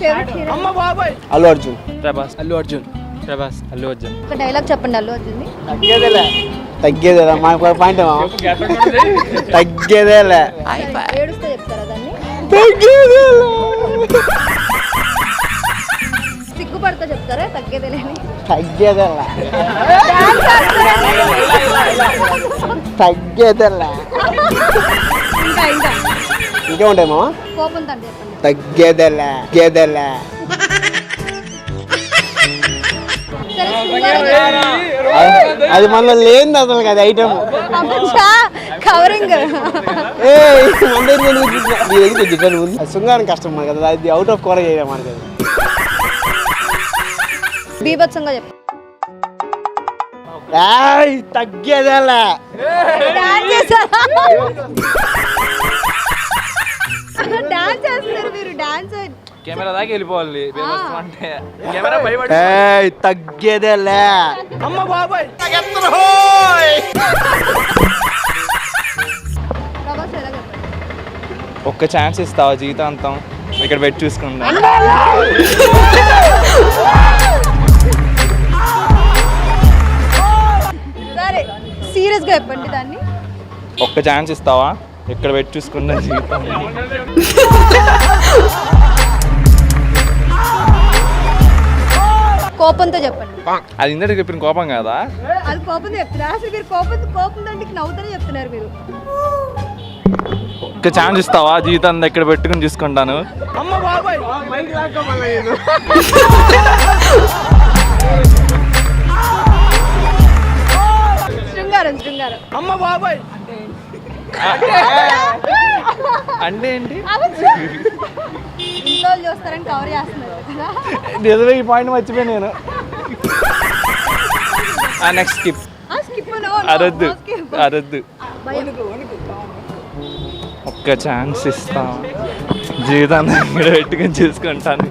Favourite hero Allu Arjun. Prabhas. Allu Arjun. Prabhas. Allu Arjun. ఒక dialogue చెప్పండి అల్లు అర్జున్ది. తగ్గేదేలా మా పాయింట్ తగ్గేదేలే ఏడుస్తే చెప్తారా దాన్ని? సిగ్గుపడతా చెప్తారా తగ్గేదేలేని? తగ్గేదేలా తగ్గేదేలా ఇంకా ఇంకా ఇంకేముంటాయి మామ? కోపం తండ్రి చెప్పండి. తగ్గేదేలా గేదేలా సరే, శృంగారం అది మనలో లేని అసలు కదా ఐటమ్. కవరింగ్. శృంగారం కష్టం మనకి కదా, అది అవుట్ ఆఫ్ కవర్ చేయడం మనకి. బీభత్సంగా చెప్పండి. తగ్గేదేలా డాన్స్ చేస్తారా? డాన్స్ చేస్తున్నారు మీరు. డాన్స్ కెమెరా దాకా వెళ్ళిపోవాలి అంటే కెమెరా భయపడి తగ్గేదేలే. అమ్మ బాబాయ్ ప్రభాస్ ఎలా చెప్పండి? ఒక్క ఛాన్స్ ఇస్తావా జీవితాంతం ఇక్కడ పెట్టి చూసుకుంటా. సరే సీరియస్గా చెప్పండి దాన్ని. ఒక్క ఛాన్స్ ఇస్తావా ఇక్కడ పెట్టి చూసుకుంటా జీవితం. కోపంతో చెప్పండి. అది ఇందరికి చెప్పిన కోపం కాదా? అది కోపంతో చెప్తున్నారు. అసలు మీరు కోపం దానికి నవ్వుతూనే చెప్తున్నారు మీరు. ఒక్క ఛాన్స్ ఇస్తావా జీవితం ఇక్కడ పెట్టుకుని చూసుకుంటాను. శృంగారం శృంగారం. అమ్మ బాబాయ్ అంటే ఏంటి? ఇంట్లో చూస్తారని కవర్ చేస్తున్నారు కదా. నిజమే, ఈ పాయింట్ మర్చిపోయి నేను. Next skip. స్కిప్ అరద్దు అరద్దు. ఒక్క ఛాన్స్ ఇస్తావా జీవితాన్ని ఇక్కడ పెట్టుకుని చూసుకుంటాను.